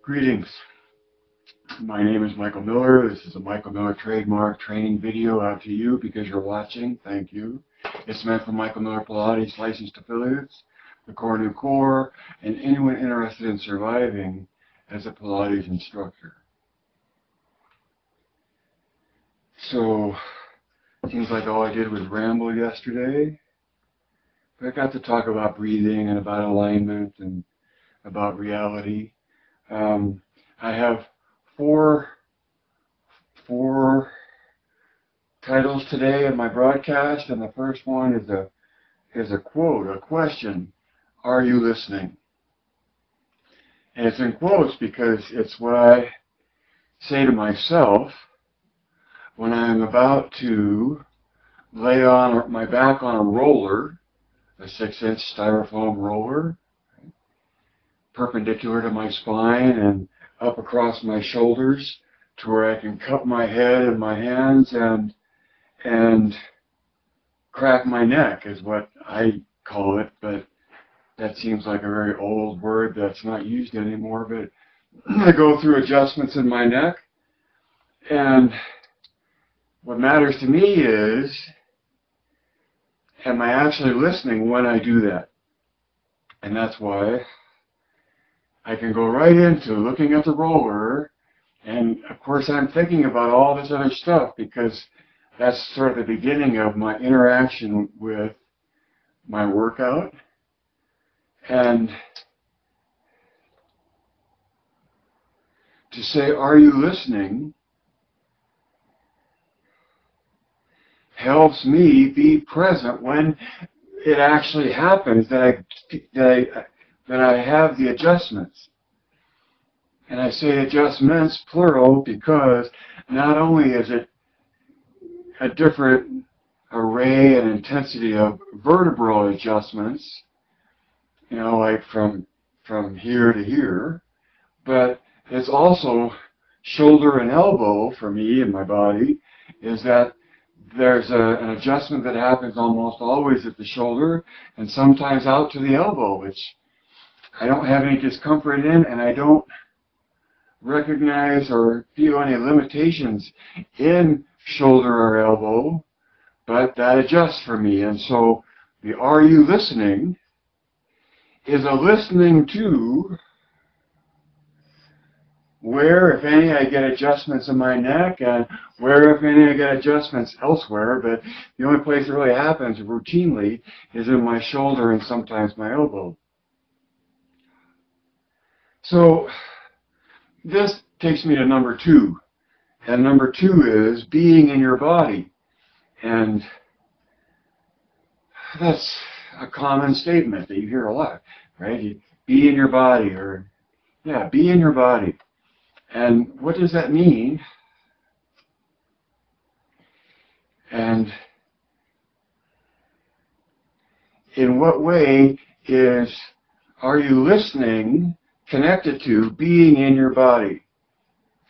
Greetings. My name is Michael Miller. This is a Michael Miller trademark training video out to you because you're watching. Thank you. It's meant for Michael Miller Pilates licensed affiliates, the Core New Core, and anyone interested in surviving as a Pilates instructor. So, seems like all I did was ramble yesterday. But I got to talk about breathing and about alignment and about reality. I have four titles today in my broadcast, and the first one is a quote, a question. Are you listening? And it's in quotes because it's what I say to myself when I'm about to lay on my back on a roller, a 6-inch styrofoam roller, perpendicular to my spine and up across my shoulders to where I can cup my head and my hands and crack my neck is what I call it, but that seems like a very old word that's not used anymore. But I go through adjustments in my neck, and what matters to me is, am I actually listening when I do that? And that's why I can go right into looking at the roller, and of course I'm thinking about all this other stuff because that's sort of the beginning of my interaction with my workout. And to say, are you listening, helps me be present when it actually happens that I have the adjustments. And I say adjustments, plural, because not only is it a different array and intensity of vertebral adjustments, you know, like from here to here, but it's also shoulder and elbow for me in my body, is that there's an adjustment that happens almost always at the shoulder and sometimes out to the elbow, which I don't have any discomfort in, and I don't recognize or feel any limitations in shoulder or elbow, but that adjusts for me. And so the are you listening is a listening to where, if any, I get adjustments in my neck, and where, if any, I get adjustments elsewhere, but the only place it really happens routinely is in my shoulder and sometimes my elbow. So this takes me to number 2. And number 2 is being in your body. And that's a common statement that you hear a lot, right? Be in your body, or, yeah, be in your body. And what does that mean? And in what way are you listening connected to being in your body,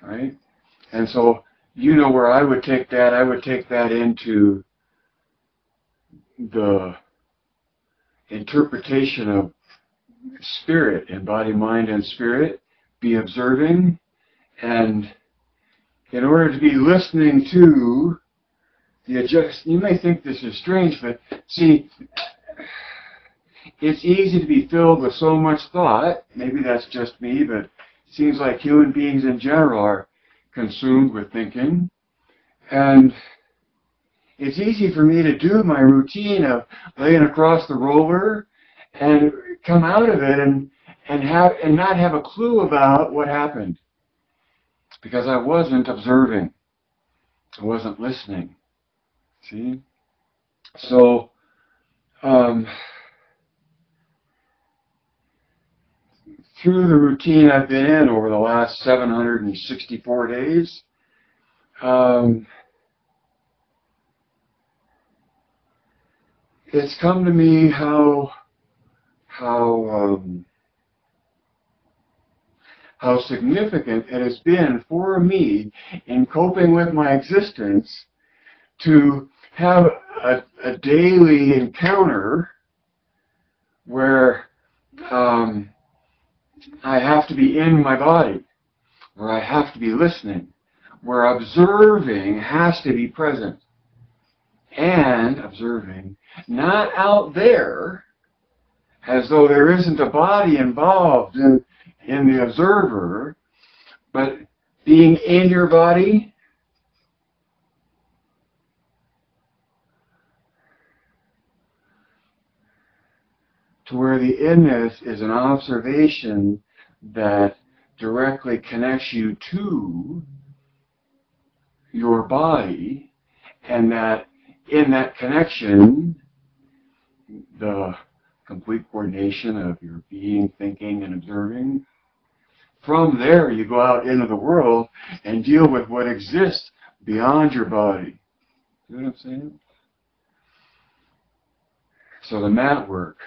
right? And so, you know where I would take that. I would take that into the interpretation of spirit, in body, mind, and spirit. Be observing, and in order to be listening to the adjust, you may think this is strange, but see, it's easy to be filled with so much thought. Maybe that's just me, but it seems like human beings in general are consumed with thinking. And it's easy for me to do my routine of laying across the roller and come out of it and not have a clue about what happened, because I wasn't observing. I wasn't listening. See? So, through the routine I've been in over the last 764 days, it's come to me how significant it has been for me in coping with my existence to have a daily encounter where I have to be in my body, where I have to be listening, where observing has to be present. And observing, not out there, as though there isn't a body involved in the observer, but being in your body, to where the inness is an observation that directly connects you to your body, and that in that connection, the complete coordination of your being, thinking, and observing, from there you go out into the world and deal with what exists beyond your body. You know what I'm saying? So the mat work,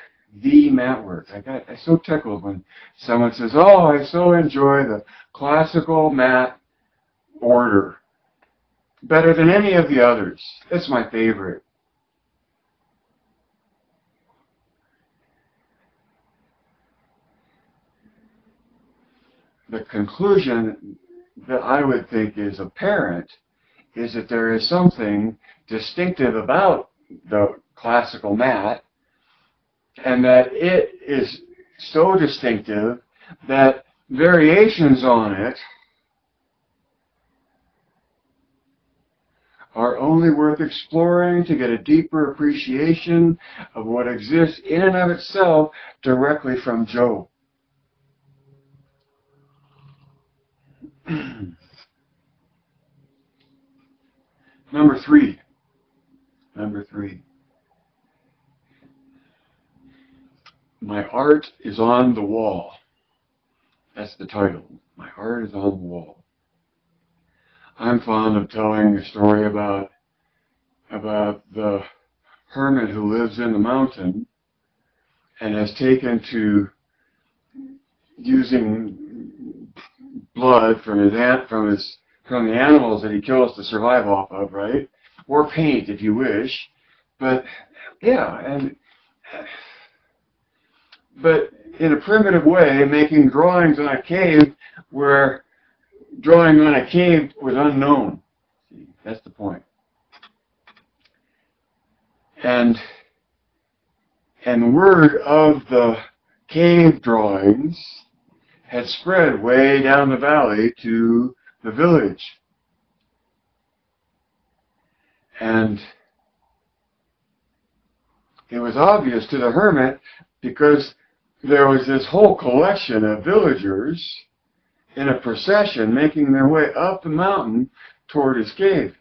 I so tickled when someone says, "Oh, I so enjoy the classical mat order. Better than any of the others. It's my favorite." The conclusion that I would think is apparent is that there is something distinctive about the classical mat, and that it is so distinctive that variations on it are only worth exploring to get a deeper appreciation of what exists in and of itself directly from Joe. Number three. My art is on the wall. That's the title. My art is on the wall. I'm fond of telling a story about the hermit who lives in the mountain and has taken to using blood from the animals that he kills to survive off of, right? Or paint, if you wish. But yeah, but in a primitive way, making drawings on a cave where drawing on a cave was unknown. See, that's the point. And word of the cave drawings had spread way down the valley to the village. And it was obvious to the hermit because there was this whole collection of villagers in a procession making their way up the mountain toward his cave.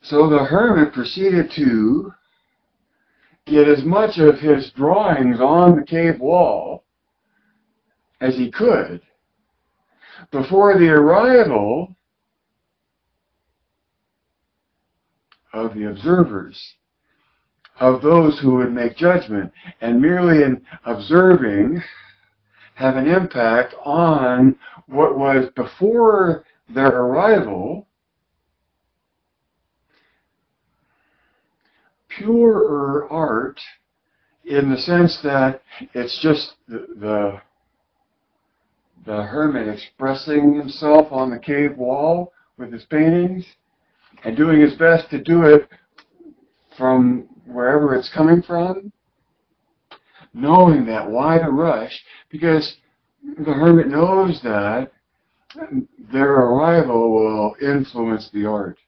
So the hermit proceeded to get as much of his drawings on the cave wall as he could before the arrival of the observers, of those who would make judgment, and merely in observing have an impact on what was before their arrival purer art, in the sense that it's just the hermit expressing himself on the cave wall with his paintings and doing his best to do it from wherever it's coming from, knowing that why the rush, because the hermit knows that their arrival will influence the art.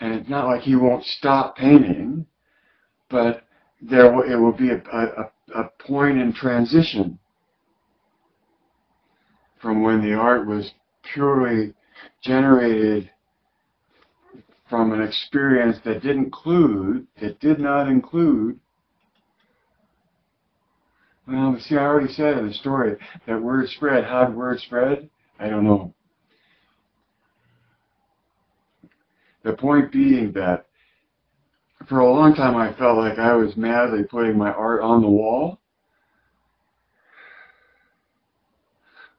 And it's not like he won't stop painting, but it will be a point in transition from when the art was purely generated from an experience that did not include, well, see, I already said in the story that word spread. How did word spread? I don't know. The point being that for a long time I felt like I was madly putting my art on the wall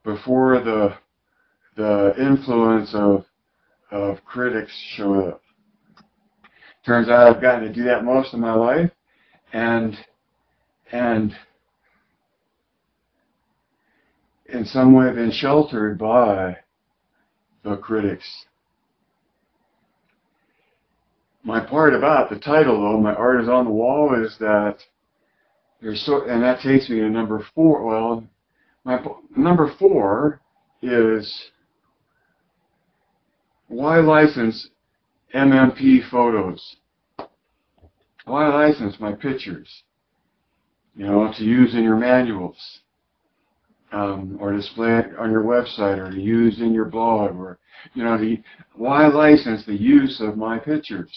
before the influence of critics showed up. Turns out I've gotten to do that most of my life, and in some way been sheltered by the critics. My part about the title, though, My Art is on the Wall, is that and that takes me to number 4. Well, number 4 is why license MMP photos? Why license my pictures? To use in your manuals, or display it on your website, or to use in your blog, or why license the use of my pictures?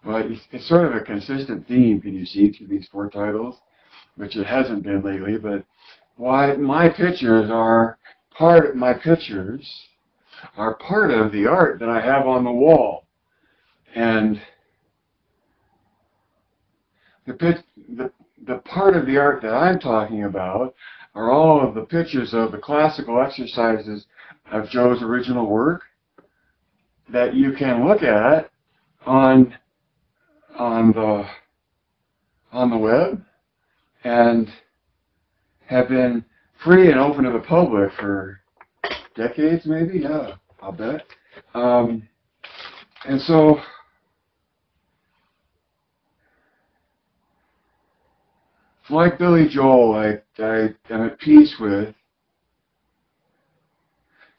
Well, it's sort of a consistent theme, can you see, through these 4 titles, which it hasn't been lately. But why my pictures are part of the art that I have on the wall, and the part of the art that I'm talking about are all of the pictures of the classical exercises of Joe's original work that you can look at on the web, and have been free and open to the public for decades, maybe. Yeah, I'll bet. And so like Billy Joel, I am at peace with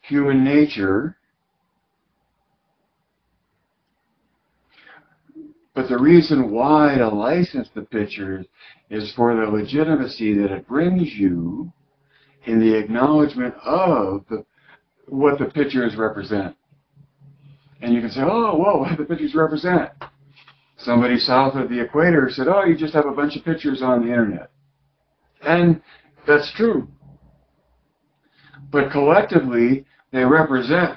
human nature, but the reason why to license the pictures is for the legitimacy that it brings you in the acknowledgement of what the pictures represent. And you can say, oh, whoa, what do the pictures represent? Somebody south of the equator said, oh, you just have a bunch of pictures on the internet. And that's true. But collectively, they represent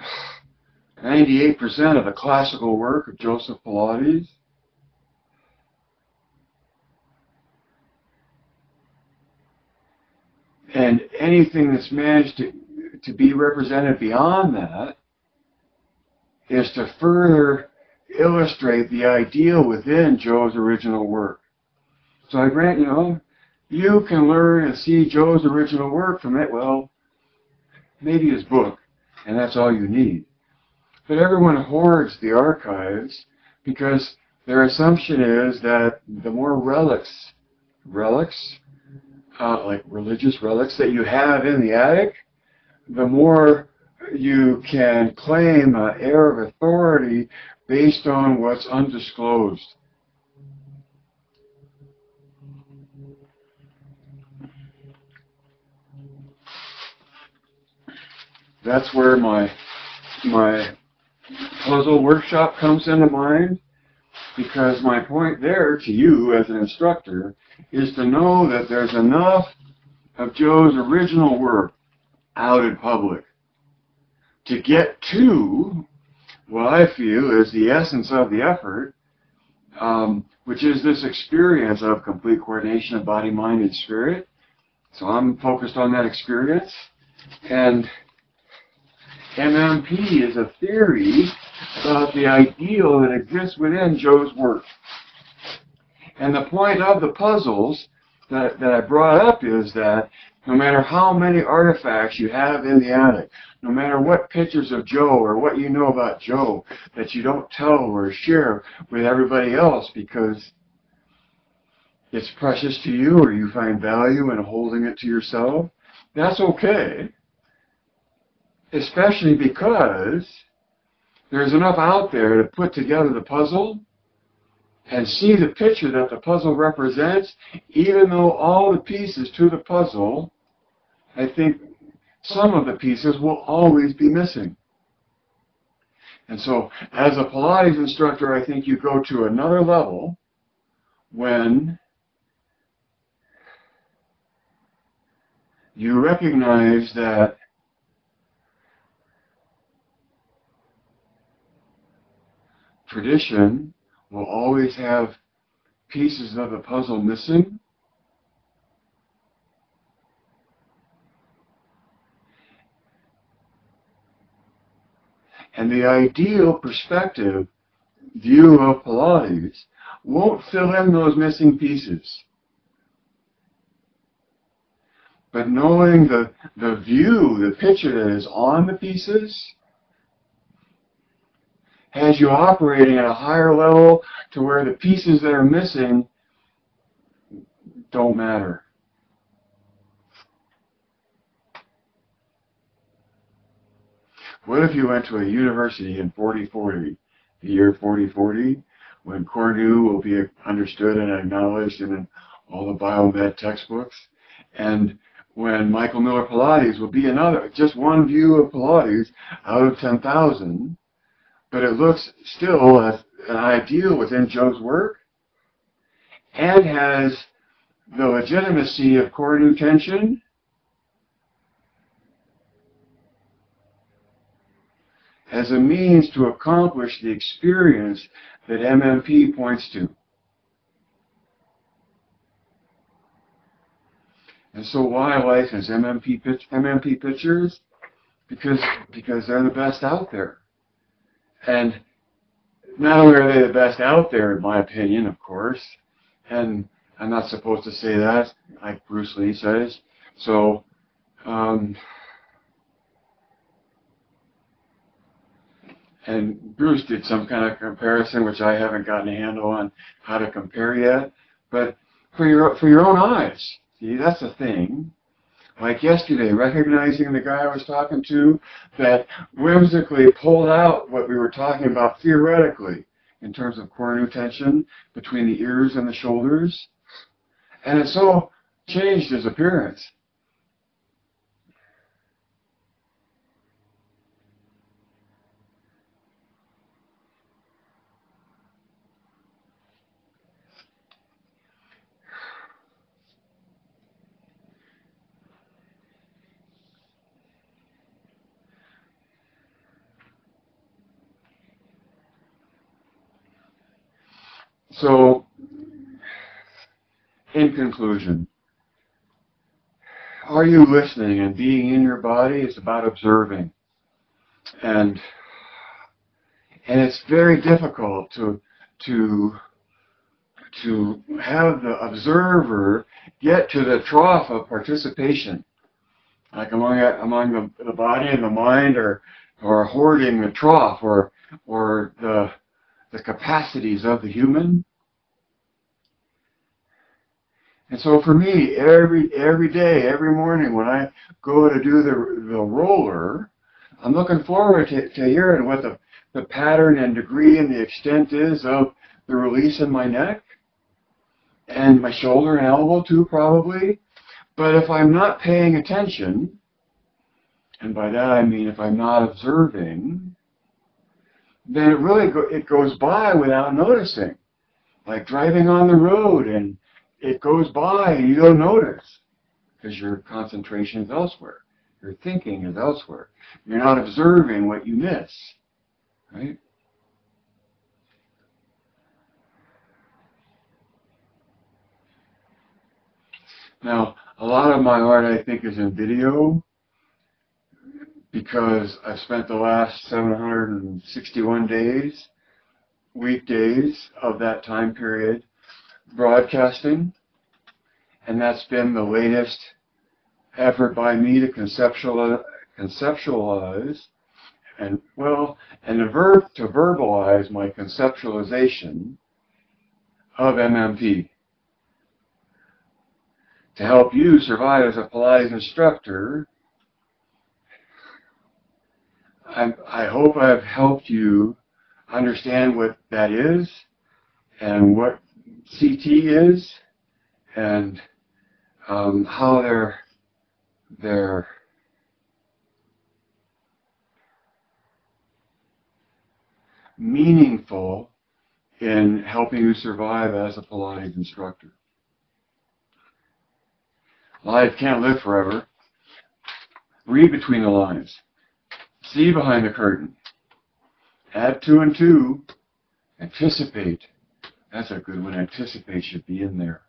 98% of the classical work of Joseph Pilates. And anything that's managed to be represented beyond that is to further illustrate the ideal within Joe's original work. So I grant, you can learn and see Joe's original work from it, well, maybe his book, and that's all you need. But everyone hoards the archives because their assumption is that the more relics, like religious relics that you have in the attic, the more you can claim an air of authority based on what's undisclosed. That's where my puzzle workshop comes into mind, because my point there to you as an instructor is to know that there's enough of Joe's original work out in public to get to what I feel is the essence of the effort, which is this experience of complete coordination of body, mind, and spirit. So I'm focused on that experience. And MMP is a theory about the ideal that exists within Joe's work. And the point of the puzzles that I brought up is that no matter how many artifacts you have in the attic, no matter what pictures of Joe or what you know about Joe that you don't tell or share with everybody else because it's precious to you or you find value in holding it to yourself, that's okay. Especially because there's enough out there to put together the puzzle and see the picture that the puzzle represents, even though all the pieces to the puzzle, I think some of the pieces will always be missing. And so, as a Pilates instructor, I think you go to another level when you recognize that tradition will always have pieces of the puzzle missing, and the ideal perspective view of Pilates won't fill in those missing pieces. But knowing the view, the picture that is on the pieces, has you operating at a higher level to where the pieces that are missing don't matter. What if you went to a university in 4040, the year 4040, when Cornu will be understood and acknowledged in all the biomed textbooks, and when Michael Miller Pilates will be another, just one view of Pilates out of 10,000, but it looks still as an ideal within Joe's work, and has the legitimacy of Cornu tension, as a means to accomplish the experience that MMP points to. And so why license MMP pictures? Because they're the best out there. And not only are they the best out there, in my opinion, of course, and I'm not supposed to say that, like Bruce Lee says, so and Bruce did some kind of comparison, which I haven't gotten a handle on how to compare yet. But for your own eyes, see, that's the thing. Like yesterday, recognizing the guy I was talking to that whimsically pulled out what we were talking about theoretically in terms of Cornu tension between the ears and the shoulders, and it so changed his appearance. So, in conclusion, are you listening? And being in your body is about observing. And it's very difficult to have the observer get to the trough of participation, like among the body and the mind, or hoarding the trough, or the capacities of the human. And so for me, every day, every morning when I go to do the roller, I'm looking forward to hearing what the pattern and degree and the extent is of the release in my neck, and my shoulder and elbow too, probably. But if I'm not paying attention, and by that I mean if I'm not observing, then it goes by without noticing. Like driving on the road, and it goes by and you don't notice because your concentration is elsewhere. Your thinking is elsewhere. You're not observing what you miss, right? Now, a lot of my art, I think, is in video, because I've spent the last 761 days, weekdays of that time period, broadcasting, and that's been the latest effort by me to conceptualize and to verbalize my conceptualization of MMP, to help you survive as a Pilates instructor. I hope I've helped you understand what that is, and what CT is, and how they're meaningful in helping you survive as a Pilates instructor. Life can't live forever. Read between the lines. See behind the curtain. Add 2 and 2. Anticipate. That's a good one. Anticipate should be in there.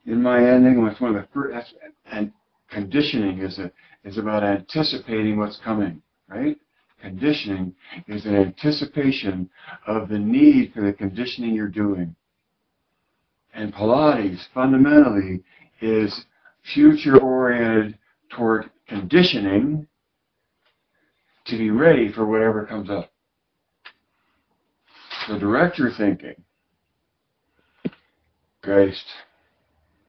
In my ending, that's one of the first. And conditioning is about anticipating what's coming, right? Conditioning is an anticipation of the need for the conditioning you're doing. And Pilates, fundamentally, is future-oriented toward conditioning to be ready for whatever comes up. So direct your thinking. Geist.